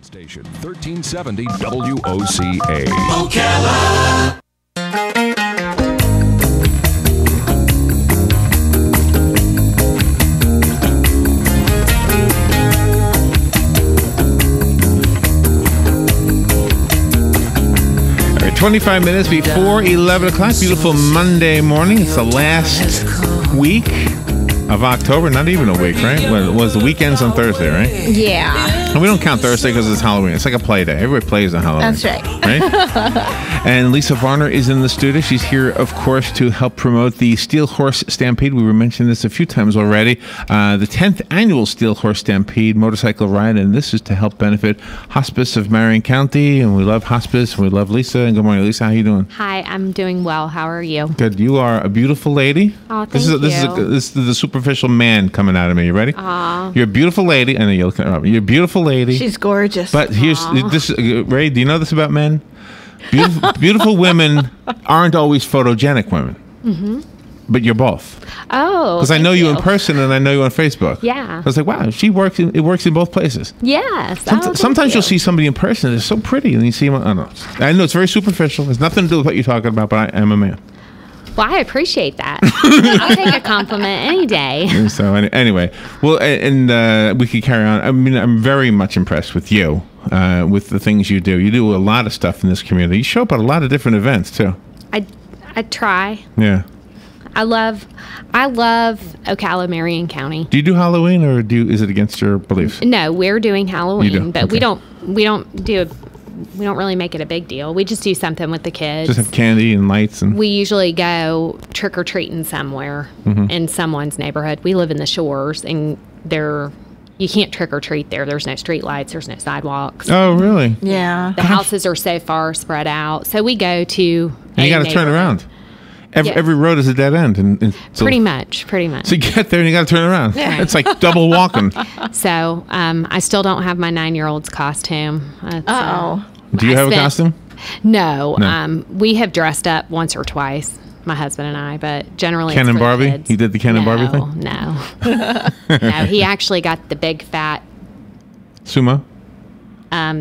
Station 1370 WOCA. Ocala. All right, 25 minutes before 11 o'clock. Beautiful Monday morning. It's the last week of October. Not even a week, right? Well, it was the weekends on Thursday, right? Yeah. And we don't count Thursday because it's Halloween. It's like a play day. Everybody plays on Halloween. That's right. Right? And Lisa Varner is in the studio. She's here, of course, to help promote the Steel Horse Stampede. We were mentioning this a few times already. The 10th annual Steel Horse Stampede motorcycle ride. And this is to help benefit Hospice of Marion County. And we love Hospice. And we love Lisa. And good morning, Lisa. How you doing? Hi, I'm doing well. How are you? Good. You are a beautiful lady. Oh, thank this you. This is the superficial man coming out of me. You ready? Aw. You're a beautiful lady. I know you're looking at Robin. You're a beautiful lady. She's gorgeous. But here's this, Ray. Do you know this about men? Beautiful women aren't always photogenic women. Mm-hmm. But you're both. Oh, Because I know you in person and I know you on Facebook. Yeah. I was like, wow, it works in both places. Yes. Sometimes you'll see somebody in person they're so pretty, and you see them. I know it's very superficial. It's nothing to do with what you're talking about, but I am a man. Well, I appreciate that. I'll take a compliment any day. And so anyway, well, and we could carry on. I mean, I'm very much impressed with you, with the things you do. You do a lot of stuff in this community. You show up at a lot of different events too. I try. Yeah. I love Ocala, Marion County. Do you do Halloween, or is it against your beliefs? No, we're doing Halloween, You do? but Okay. we don't really make it a big deal. We just do something with the kids. Just have candy and lights and. We usually go trick or treating somewhere in someone's neighborhood. We live in the Shores, and you can't trick or treat there. There's no street lights. There's no sidewalks. Oh, really? yeah. The houses are so far spread out. So we go to. And you got to turn around. Every road is a dead end, and so, Pretty much. So you get there and you got to turn around. Yeah. It's like double walking. So I still don't have my 9-year-old's costume. Uh-oh. Do you have a costume? No. No. We have dressed up once or twice, my husband and I, but generally Ken it's and for the Barbie? kids. You did the Ken and Barbie thing? No. No, he actually got the big fat Sumo?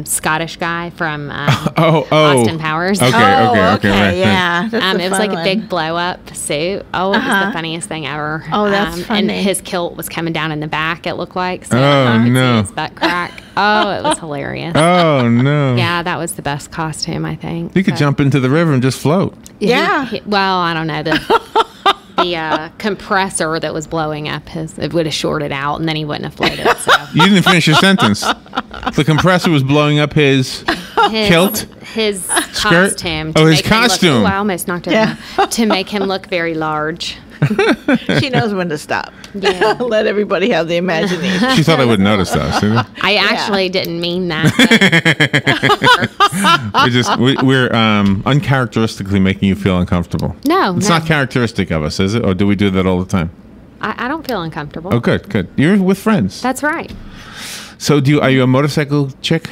Scottish guy from Oh. Austin Powers. Okay, right. Yeah. That's It was like a big blow up suit. Oh, it was the funniest thing ever. Oh, that's And funny. his kilt was coming down in the back, it looked like. So Oh, you could no. see his butt crack. Oh, it was hilarious. Oh, no. Yeah, that was the best costume, I think. You could But- jump into the river and just float. Yeah. Well, I don't know. The compressor that was blowing up, it would have shorted out, and then he wouldn't have floated. So. You didn't finish your sentence. The compressor was blowing up his kilt? His Skirt? costume. Oh, his make him look- costume. Ooh, I almost knocked it out. To make him look very large. She knows when to stop. Yeah. Let everybody have the imagination. She thought I would notice that. See? I actually didn't mean that. We're uncharacteristically making you feel uncomfortable. No, It's no. not characteristic of us, is it? Or do we do that all the time? I don't feel uncomfortable. Oh, good. You're with friends. That's right. So are you a motorcycle chick?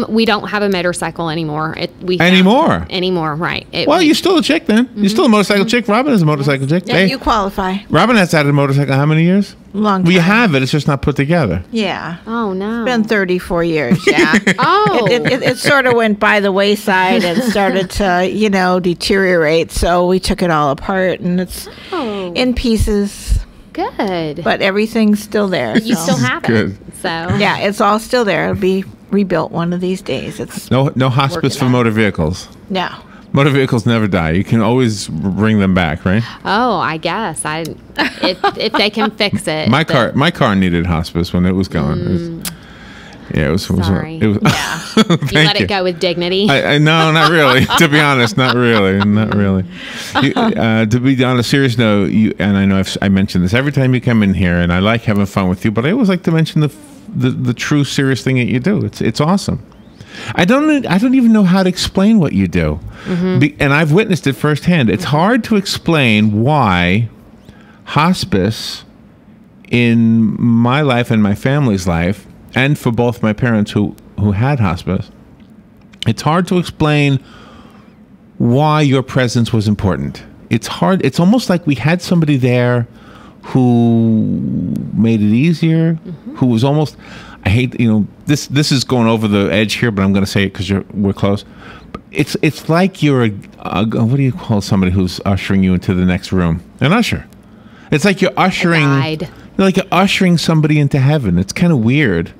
We don't have a motorcycle anymore. Anymore, right. Well, you're still a chick then. You're still a motorcycle chick. Robin is a motorcycle chick. Yeah, you qualify. Robin has had a motorcycle how many years? Long time. We have it. It's just not put together. Yeah. Oh, no. It's been 34 years, yeah. Oh. It sort of went by the wayside and started to, deteriorate. So we took it all apart, and it's in pieces. Good. But everything's still there. You so. still have Good. it. So Yeah, it's all still there. It'll be rebuilt one of these days. It's No hospice Working for on it. motor vehicles. no. Motor vehicles never die. You can always bring them back, right? Oh, I guess if they can fix it. My but- car needed hospice when it was going. It was Sorry. It was, Yeah. Thank You let it go with dignity. No, not really. To be honest, not really. To be on a serious note, and I know I mentioned this every time you come in here, and I like having fun with you, but I always like to mention the true serious thing that you do. It's awesome. I don't even know how to explain what you do, and I've witnessed it firsthand. It's hard to explain why hospice in my life and my family's life, and for both my parents who had hospice, it's hard to explain why your presence was important. It's hard. It's almost like we had somebody there who made it easier, who was almost, I hate, this is going over the edge here, but I'm going to say it because we're close. It's like you're what do you call somebody who's ushering you into the next room? An usher. It's like you're ushering, you're ushering somebody into heaven. It's kind of weird.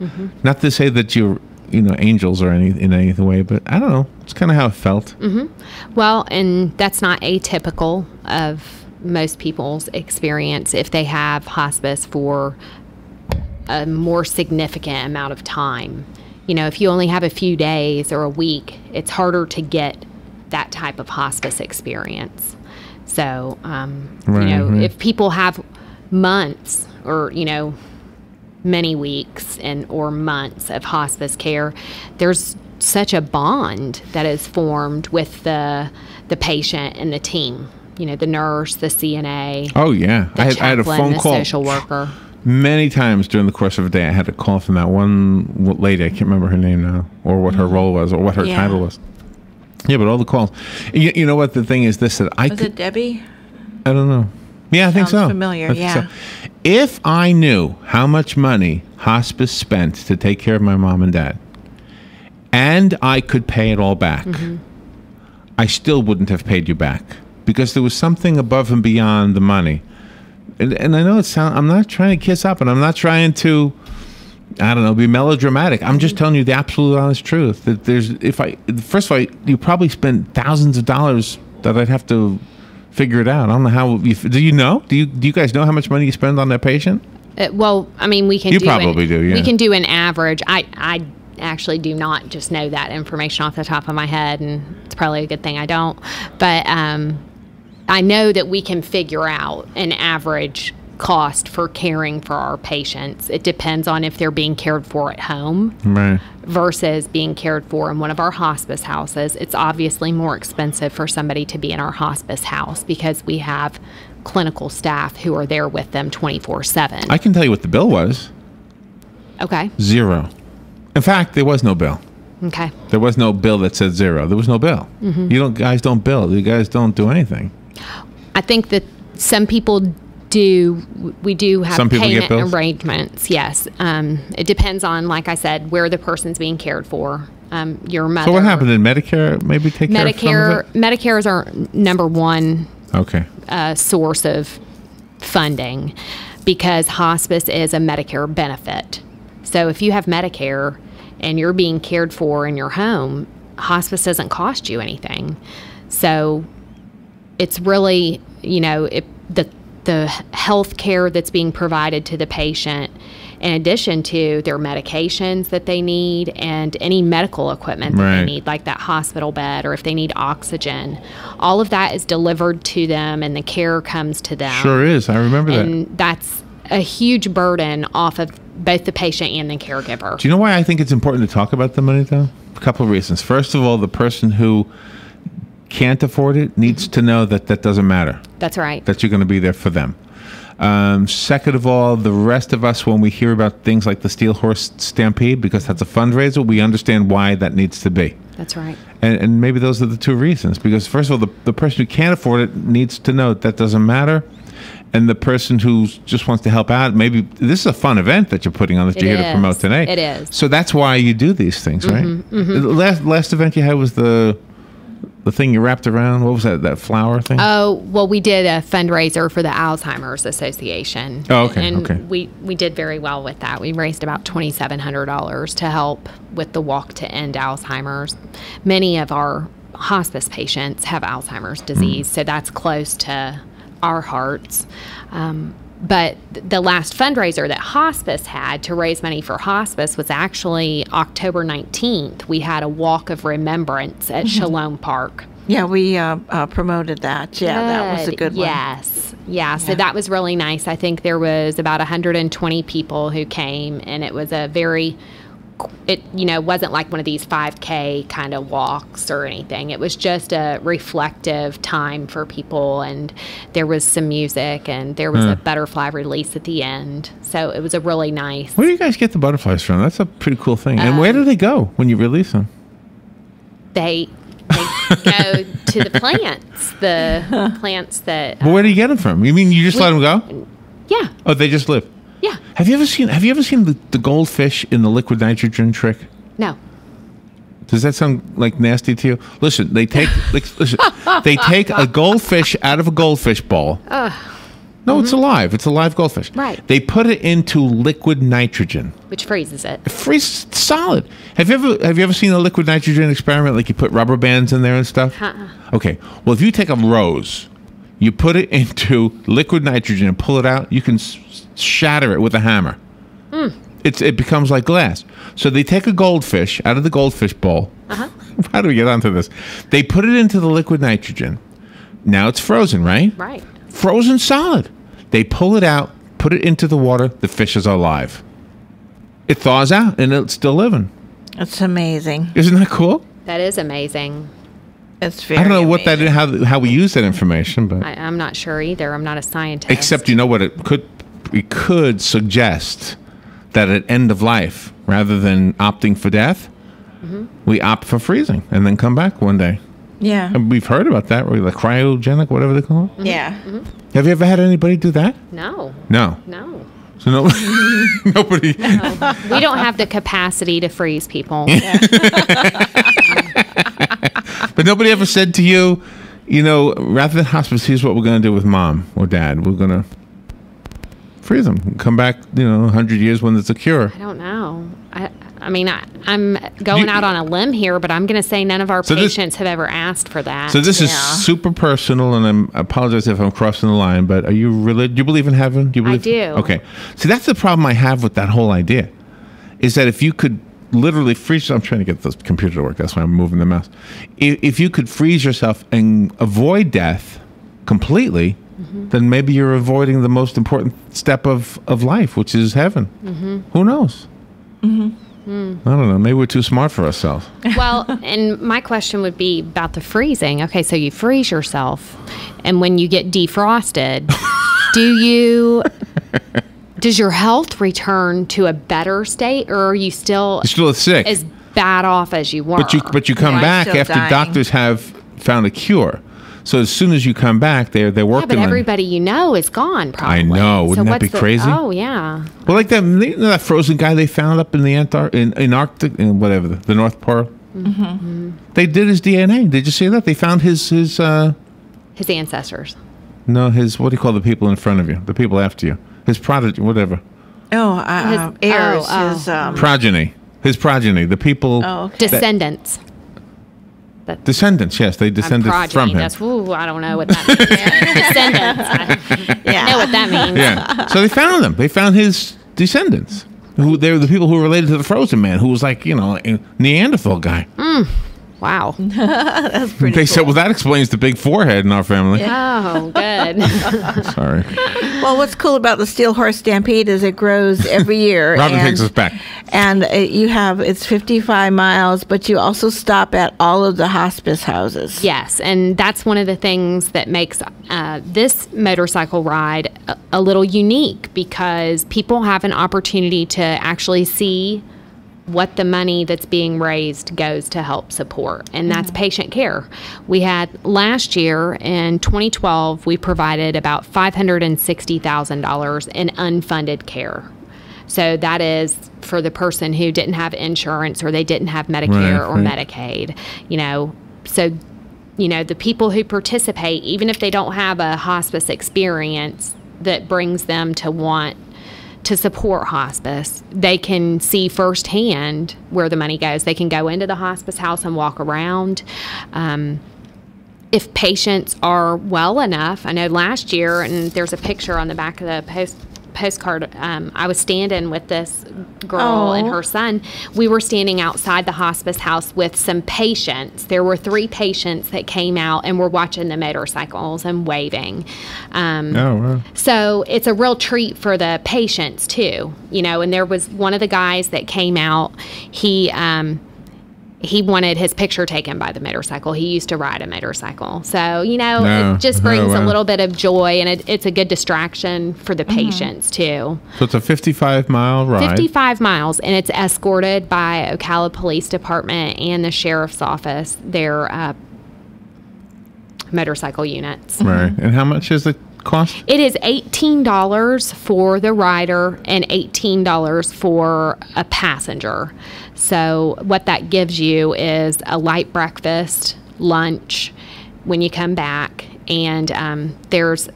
Not to say that you're, angels or in any way, but I don't know. It's kind of how it felt. Well, and that's not atypical of most people's experience if they have hospice for a more significant amount of time. If you only have a few days or a week, it's harder to get that type of hospice experience. So, if people have months or, many weeks or months of hospice care, there's such a bond that is formed with the patient and the team. The nurse, the CNA. Oh yeah, I had a phone call. The social worker. Many times during the course of a day, I had a call from that one lady. I can't remember her name now, or what her role was, or what her title was. Yeah, but all the calls. You know what the thing is? This that was it Debbie? I don't know. Yeah, I think so. Familiar. Yeah. So. If I knew how much money hospice spent to take care of my mom and dad, and I could pay it all back, I still wouldn't have paid you back because there was something above and beyond the money. And I know I'm not trying to kiss up, and I'm not trying to, be melodramatic. I'm just telling you the absolute honest truth. That first of all, you probably spent thousands of dollars that I'd have to figure it out. I don't know how. Do you know? Do you guys know how much money you spend on that patient? Well, I mean, we can. You probably do. Yeah. We can do an average. I actually do not just know that information off the top of my head, and it's probably a good thing I don't. But I know that we can figure out an average cost for caring for our patients. It depends on if they're being cared for at home versus being cared for in one of our hospice houses. It's obviously more expensive for somebody to be in our hospice house because we have clinical staff who are there with them 24/7. I can tell you what the bill was. Okay. 0. In fact, there was no bill. Okay. There was no bill that said 0. There was no bill. Guys don't bill. You guys don't do anything. I think that some people do. We do have some payment arrangements. Yes. It depends on, like I said, where the person's being cared for. Your mother. So what happened? Did Medicare maybe take care of some of it? Medicare is our number one source of funding because hospice is a Medicare benefit. So if you have Medicare and you're being cared for in your home, hospice doesn't cost you anything. So it's really, the health care that's being provided to the patient, in addition to their medications that they need and any medical equipment that they need, like that hospital bed or if they need oxygen. All of that is delivered to them and the care comes to them. Sure is. I remember that. And that's a huge burden off of both the patient and the caregiver. Do you know why I think it's important to talk about the money, though? A couple of reasons. First of all, the person who can't afford it needs to know that that doesn't matter. That's right. That you're going to be there for them. Second of all, the rest of us, when we hear about things like the Steel Horse Stampede, because that's a fundraiser, we understand why that needs to be. That's right. And maybe those are the two reasons. Because first of all, the person who can't afford it needs to know that doesn't matter. And the person who just wants to help out, maybe this is a fun event that you're putting on that you're here to promote today. It is. So that's why you do these things, right? The last event you had was the thing you wrapped around. What was that flower thing? Oh, well, we did a fundraiser for the Alzheimer's Association. Oh, okay. And we did very well with that. We raised about $2,700 to help with the walk to end Alzheimer's. Many of our hospice patients have Alzheimer's disease, so that's close to our hearts. But the last fundraiser that hospice had to raise money for hospice was actually October 19th. We had a walk of remembrance at Shalom Park. Yeah, we promoted that. Yeah, that was a good one. Yes. Yeah, so that was really nice. I think there was about 120 people who came, and it was a very... It wasn't like one of these 5K kind of walks or anything. It was just a reflective time for people, and there was some music, and there was a butterfly release at the end. So it was a really nice. Where do you guys get the butterflies from? That's a pretty cool thing. And where do they go when you release them? They go to the plants that. But where do you get them from? You mean you just let them go? Yeah. Oh, they just live. Yeah. Have you ever seen the goldfish in the liquid nitrogen trick? No. Does that sound like nasty to you? Listen, they take they take a goldfish out of a goldfish bowl. No, it's alive. It's a live goldfish. Right. They put it into liquid nitrogen. Which freezes it. It freezes solid. Have you ever seen a liquid nitrogen experiment? Like you put rubber bands in there and stuff? Okay. Well, if you take a rose, you put it into liquid nitrogen and pull it out, you can shatter it with a hammer. It becomes like glass. So they take a goldfish out of the goldfish bowl. How do we get onto this? They put it into the liquid nitrogen. Now it's frozen, right? Right. Frozen solid. They pull it out, put it into the water. The fishes are alive. It thaws out, and it's still living. It's amazing. Isn't that cool? That is amazing. It's very I don't know what that amazing. is, how we use that information, but I'm not sure either. I'm not a scientist. except you know what it could suggest that at end of life, rather than opting for death, we opt for freezing and then come back one day. Yeah. And we've heard about that, right? Like cryogenic, whatever they call it. Yeah. Have you ever had anybody do that? No. No. No. So nobody. We don't have the capacity to freeze people. But nobody ever said to you, rather than hospice, here's what we're going to do with mom or dad. We're going to freeze them. Come back, 100 years when there's a cure. I don't know. I mean, I'm going out on a limb here, but I'm going to say none of our patients have ever asked for that. So this is super personal, and I apologize if I'm crossing the line, but are you religious? Do you believe in heaven? Do you believe? I do. Okay. So that's the problem I have with that whole idea, is that if you could literally freeze, I'm trying to get this computer to work, that's why I'm moving the mouse. If you could freeze yourself and avoid death completely, then maybe you're avoiding the most important step of life, which is heaven. Who knows? I don't know. Maybe we're too smart for ourselves. Well, and my question would be about the freezing. Okay, so you freeze yourself, and when you get defrosted, does your health return to a better state, or are you still sick, as bad off as you were? But you come back after dying. doctors have found a cure. So as soon as you come back, they're working. Yeah, but everybody is gone. Probably. I know. Wouldn't that be crazy? Oh yeah. Well, like that frozen guy they found up in the in Arctic, in whatever the North Pole. They did his DNA. Did you see that? They found his ancestors. No, what do you call the people in front of you? The people after you. His prodigy, whatever. Heirs. His progeny. His progeny. The people. Oh, okay. Descendants. Descendants, yes, they descended from him. I don't know what that means. Descendants. I know what that means. Yeah. So they found them. They found his descendants. They were the people who were related to the frozen man, who was like, a Neanderthal guy. Wow. That's pretty They cool. said, well, that explains the big forehead in our family. Oh, good. Sorry. Well, what's cool about the Steel Horse Stampede is it grows every year. Robin takes us back. And it's 55 miles, but you also stop at all of the hospice houses. Yes, and that's one of the things that makes this motorcycle ride a little unique, because people have an opportunity to actually see what the money that's being raised goes to help support, and that's patient care. We had last year in 2012, we provided about $560,000 in unfunded care. So that is for the person who didn't have insurance, or they didn't have Medicare or Medicaid, So, the people who participate, even if they don't have a hospice experience that brings them to want to support hospice, they can see firsthand where the money goes. They can go into the hospice house and walk around. If patients are well enough, I know last year, and there's a picture on the back of the postcard, I was standing with this girl and her son. We were standing outside the hospice house with some patients. There were 3 patients that came out and were watching the motorcycles and waving. Wow. So it's a real treat for the patients too, and there was one of the guys that came out. He wanted his picture taken by the motorcycle. He used to ride a motorcycle. So, it just brings a little bit of joy, and it's a good distraction for the patients, too. So it's a 55-mile ride. 55 miles, and it's escorted by Ocala Police Department and the Sheriff's Office, their motorcycle units. Right. And how much is the cost? It is $18 for the rider and $18 for a passenger. So what that gives you is a light breakfast, lunch when you come back, and there's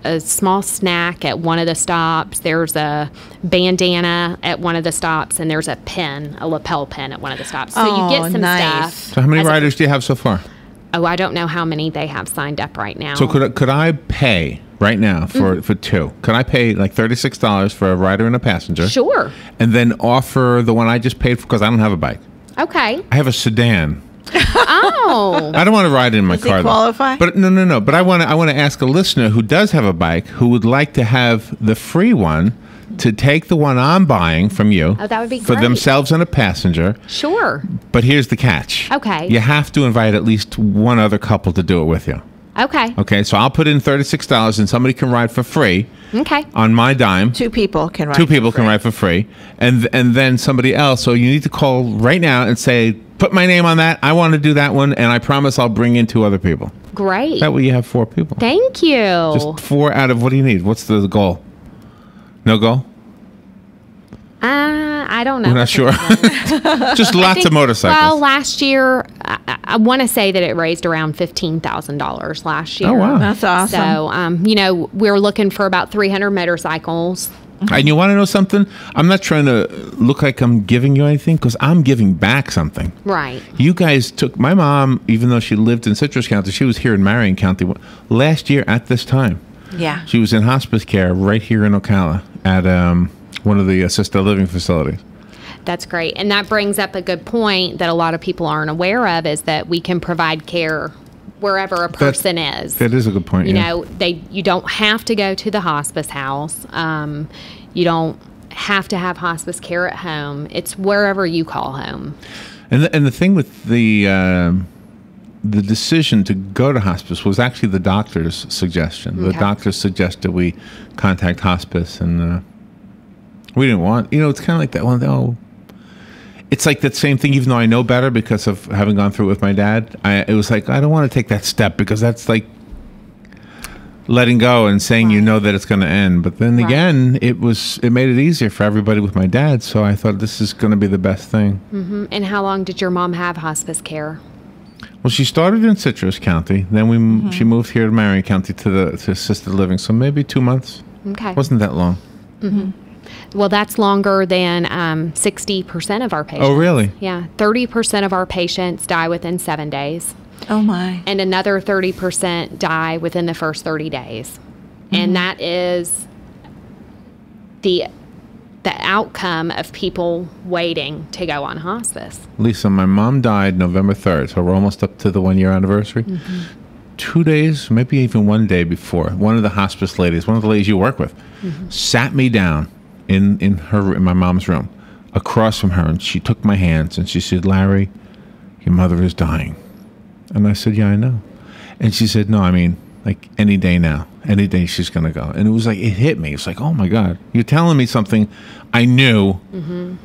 a small snack at one of the stops. There's a bandana at one of the stops, and there's a pen, a lapel pin at one of the stops. So you get some stuff. So how many riders do you have so far? Oh, I don't know how many they have signed up right now. So could I pay right now for two? Could I pay like $36 for a rider and a passenger? Sure. And then offer the one I just paid for, because I don't have a bike. Okay. I have a sedan. Oh. I don't want to ride in my Does car. he qualify? But no. But I want to ask a listener who does have a bike who would like to have the free one to take the one I'm buying from you. Oh, that would be for great. themselves and a passenger. Sure. But here's the catch. Okay. You have to invite at least one other couple to do it with you. Okay. Okay, so I'll put in $36 and somebody can ride for free. Okay. On my dime. Two people can ride. Two people can ride for free. And then somebody else. So you need to call right now and say, put my name on that. I want to do that one, and I promise I'll bring in two other people. Great. That way you have four people. Thank you. Just four out of, what do you need? What's the goal? No goal? I don't know. We're not sure. Just lots of motorcycles. Well, last year, I want to say that it raised around $15,000 last year. Oh, wow. That's awesome. So, we're looking for about 300 motorcycles. And you want to know something? I'm not trying to look like I'm giving you anything, because I'm giving back something. Right. You guys took my mom, even though she lived in Citrus County, she was here in Marion County last year at this time. Yeah. She was in hospice care right here in Ocala at one of the assisted living facilities. That's great. And that brings up a good point that a lot of people aren't aware of, is that we can provide care wherever a person is. That is a good point. You know, you don't have to go to the hospice house. You don't have to have hospice care at home. It's wherever you call home. And the thing with the decision to go to hospice was actually the doctor's suggestion. Okay. The doctor suggested we contact hospice, and we didn't want. You know, it's kind of like that one. Oh, it's like that same thing. Even though I know better because of having gone through it with my dad, it was like, I don't want to take that step, because that's like letting go and saying you know that it's going to end. But then again, it made it easier for everybody with my dad. So I thought this is going to be the best thing. Mm-hmm. And how long did your mom have hospice care? Well, she started in Citrus County. Then she moved here to Marion County to assisted living. So maybe 2 months. Okay. Wasn't that long. Mm-hmm. Well, that's longer than 60% of our patients. Oh, really? Yeah. 30% of our patients die within 7 days. Oh, my. And another 30% die within the first 30 days. And that is the outcome of people waiting to go on hospice. Lisa, my mom died November 3rd, so we're almost up to the 1 year anniversary. 2 days, maybe even 1 day before, one of the hospice ladies, one of the ladies you work with, sat me down in my mom's room across from her, and she took my hands and she said, Larry, your mother is dying. And I said, yeah, I know. And she said, no, I mean, like any day now, any day she's going to go. And it was like, it hit me. It's like, oh my God, you're telling me something I knew,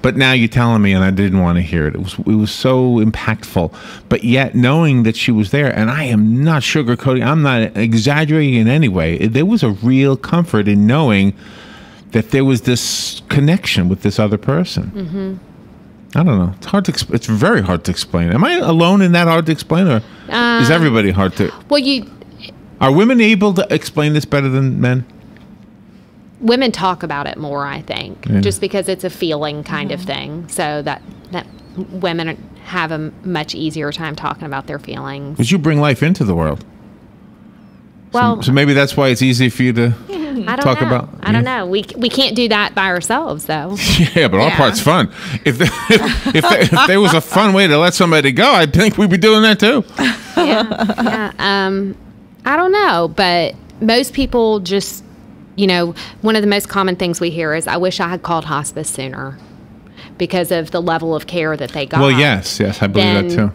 but now you're telling me, and I didn't want to hear it. It was so impactful. But yet knowing that she was there, and I am not sugarcoating, I'm not exaggerating in any way. There was a real comfort in knowing that there was this connection with this other person. I don't know. It's hard to. It's very hard to explain. Am I alone in that hard to explain, or is everybody hard to? Well, Are women able to explain this better than men? Women talk about it more, I think, just because it's a feeling kind of thing. So that women have a much easier time talking about their feelings. Because you bring life into the world. Well, so maybe that's why it's easy for you to I don't talk know. about. I don't know. We can't do that by ourselves, though. Yeah, but our part's fun. If there was a fun way to let somebody go, I think we'd be doing that too. Yeah. I don't know, but most people just, one of the most common things we hear is, I wish I had called hospice sooner because of the level of care that they got. Well, yes, I believe that too.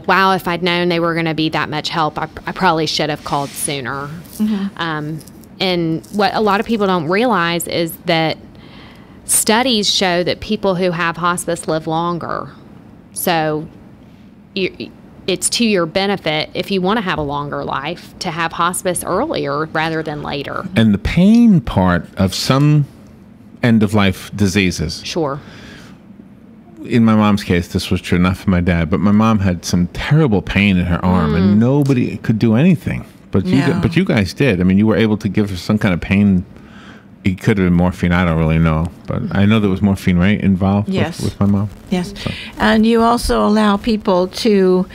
Wow, if I'd known they were going to be that much help, I probably should have called sooner. And what a lot of people don't realize is that studies show that people who have hospice live longer. So it's to your benefit if you want to have a longer life to have hospice earlier rather than later. And the pain part of some end-of-life diseases. Sure. In my mom's case, this was true, not for my dad, but my mom had some terrible pain in her arm, and nobody could do anything. But you guys did. I mean, you were able to give her some kind of pain. It could have been morphine. I don't really know, but I know there was morphine, right, involved with my mom. Yes. So. And you also allow people to,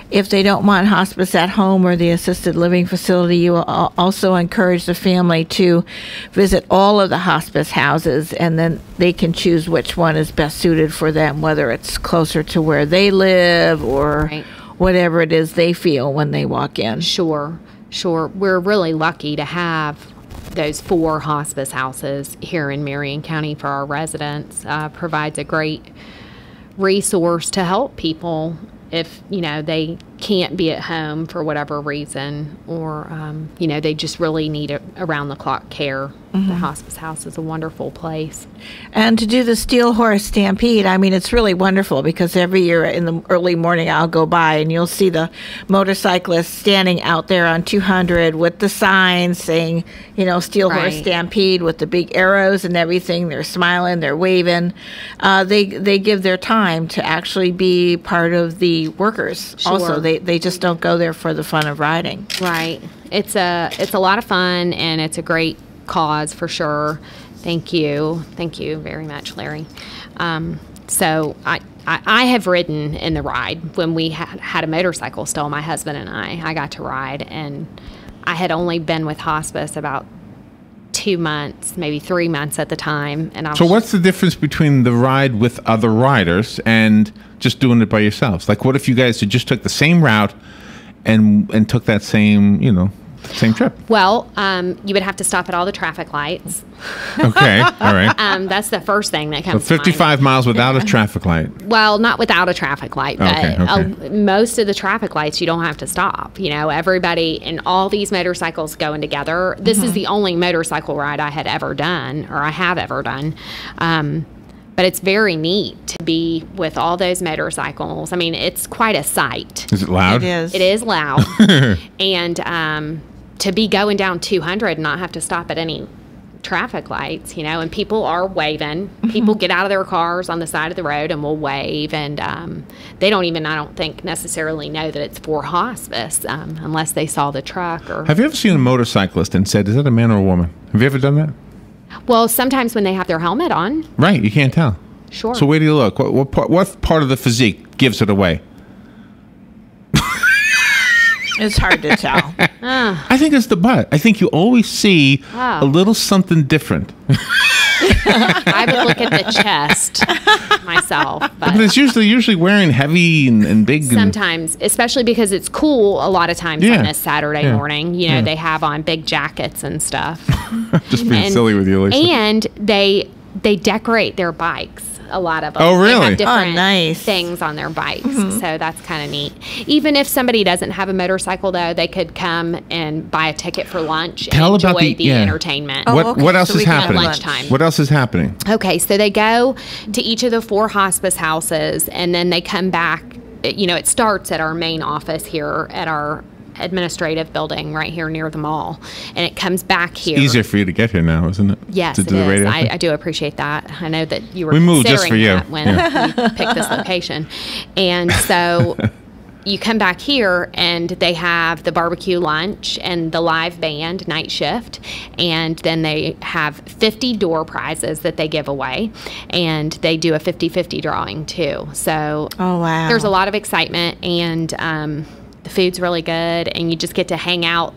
if they don't want hospice at home or the assisted living facility, you also encourage the family to visit all of the hospice houses, and then they can choose which one is best suited for them, whether it's closer to where they live or whatever it is they feel when they walk in. Sure. We're really lucky to have those 4 hospice houses here in Marion County for our residents. Provides a great resource to help people if, they can't be at home for whatever reason, or, they just really need around-the-clock care. The hospice house is a wonderful place. And to do the Steel Horse Stampede, I mean, it's really wonderful because every year in the early morning I'll go by and you'll see the motorcyclists standing out there on 200 with the signs saying, Steel Horse Stampede with the big arrows and everything. They're smiling, they're waving. They give their time to actually be part of the workers. Sure. Also, they just don't go there for the fun of riding. Right. It's a lot of fun, and it's a great cause for sure. Thank you very much, Larry. So I have ridden in the ride when we had a motorcycle still, my husband and I got to ride, and I had only been with hospice about 2 months, maybe 3 months at the time. And so what's the difference between the ride with other riders and just doing it by yourselves? Like, what if you guys had just took the same route and took that same trip? Well, you would have to stop at all the traffic lights. Okay, all right. That's the first thing that comes so 55 miles without a traffic light. Well, not without a traffic light, but okay. Most of the traffic lights you don't have to stop. Everybody and all these motorcycles going together. This is the only motorcycle ride I have ever done. But it's very neat to be with all those motorcycles. I mean, it's quite a sight. Is it loud? It is. It is loud. And to be going down 200 and not have to stop at any traffic lights, and people are waving. People get out of their cars on the side of the road and will wave. And they don't even, I don't think, necessarily know that it's for hospice unless they saw the truck. Or Have you ever seen a motorcyclist and said, is that a man or a woman? Have you ever done that? Well, sometimes when they have their helmet on. Right, you can't tell. Sure. So where do you look? What part of the physique gives it away? It's hard to tell. I think it's the butt. I think you always see a little something different. I would look at the chest myself. But it's usually wearing heavy and big. Sometimes, especially because it's cool a lot of times on this Saturday morning. They have on big jackets and stuff. Just being silly with you, Lisa. And they decorate their bikes. A lot of them. Oh, really? They have different nice. things on their bikes. So that's kind of neat. Even if somebody doesn't have a motorcycle, though, they could come and buy a ticket for lunch and enjoy the entertainment. What else is happening? Lunchtime. What else is happening? Okay, so they go to each of the 4 hospice houses, and then they come back. It starts at our main office here at our administrative building right here near the mall, and it comes back here. It's easier for you to get here now, isn't it? Yes, it is. I do appreciate that. I know that you were moved just for you that when you picked this location. And so you come back here, and they have the barbecue lunch and the live band night shift, and then they have 50 door prizes that they give away, and they do a 50-50 drawing too. So there's a lot of excitement, and the food's really good, and you just get to hang out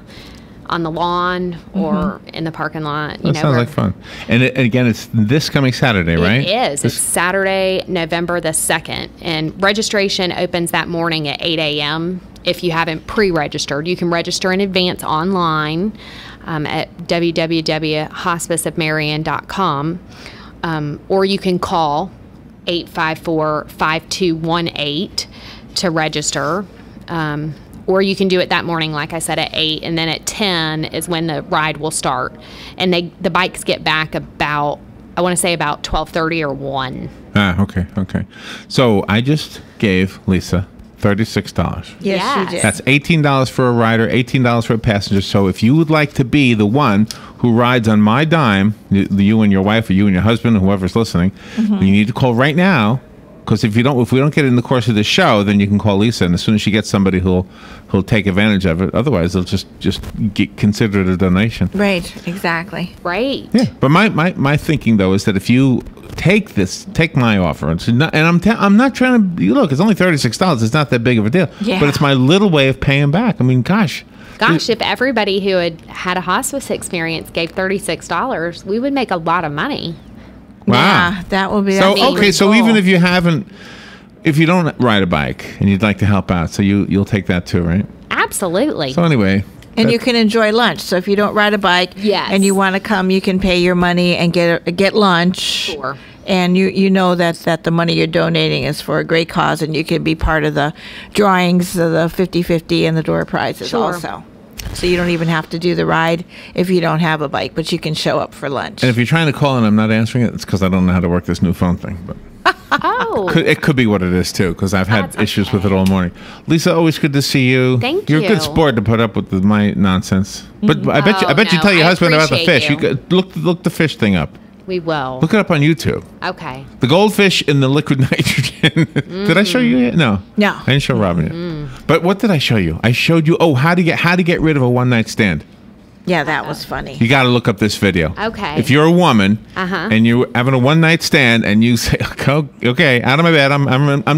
on the lawn or in the parking lot. That sounds like fun. And again, it's this coming Saturday, right? It is. It's Saturday, November the 2nd, and registration opens that morning at 8 a.m. If you haven't pre-registered, you can register in advance online at www.hospiceofmarion.com, or you can call 854-5218 to register. Or you can do it that morning, like I said, at 8, and then at 10 is when the ride will start. And the bikes get back about, I want to say about 12:30 or 1. Okay. So I just gave Lisa $36. Yes, Yes. you did. That's $18 for a rider, $18 for a passenger. So if you would like to be the one who rides on my dime, you and your wife or you and your husband, whoever's listening, you need to call right now. Because if we don't get it in the course of the show, then you can call Lisa, and as soon as she gets somebody who'll take advantage of it. Otherwise, they'll just consider it a donation. Right, exactly. Right. Yeah. But my thinking though is that if you take my offer, and I'm not trying to look, it's only $36. It's not that big of a deal. Yeah. But it's my little way of paying back. I mean, gosh, if everybody who had a hospice experience gave $36, we would make a lot of money. Wow. Yeah, that will be. So really so cool. even if you don't ride a bike and you'd like to help out, so you'll take that too, right? Absolutely. So anyway, And you can enjoy lunch. So if you don't ride a bike Yes. and you want to come, you can pay your money and get lunch. Sure. And you know that the money you're donating is for a great cause, and you can be part of the drawings, the 50-50 and the door prizes Sure. also. So you don't even have to do the ride if you don't have a bike, but you can show up for lunch. and if you're trying to call and I'm not answering it, it's because I don't know how to work this new phone thing. But Oh. it could be what it is too, because I've had That's issues with it okay. all morning. Lisa, always good to see you. Thank You're a good you. sport to put up with my nonsense. But I bet you no, tell your I husband about the appreciate fish. you. Could look the fish thing up. We will. Look it up on YouTube. Okay. The goldfish in the liquid nitrogen. Did I show you yet? No. No. I didn't show Robin yet. But what did I show you? I showed you how to get rid of a one night stand. Yeah, that was funny. You got to look up this video. Okay. If you're a woman Uh-huh. and you're having a one night stand and you say, "Okay, out of my bed. I'm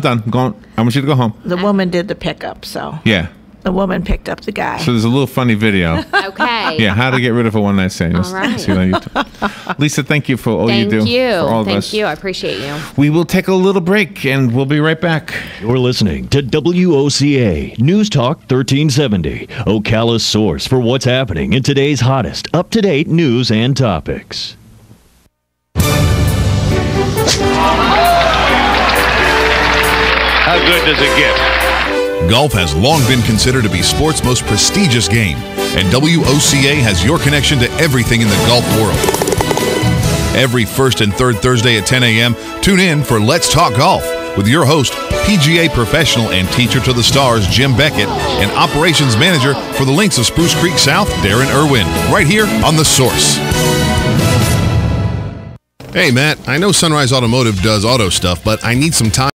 done. I'm going. I want you to go home." The woman did the pickup, so Yeah. the woman picked up the guy. So there's a little funny video. Okay. Yeah, how to get rid of a one night stand. You'll All right. see it on YouTube. Lisa, thank you for all Thank you do you. for all of Thank us. you. I appreciate you. We will take a little break and we'll be right back. You're listening to WOCA News Talk 1370, Ocala's source for what's happening in today's hottest, up-to-date news and topics. How good does it get? Golf has long been considered to be sport's most prestigious game, and WOCA has your connection to everything in the golf world. Every first and third Thursday at 10 a.m., tune in for Let's Talk Golf with your host, PGA professional and teacher to the stars, Jim Beckett, and operations manager for the Links of Spruce Creek South, Darren Irwin, right here on The Source. Hey, Matt, I know Sunrise Automotive does auto stuff, but I need some time.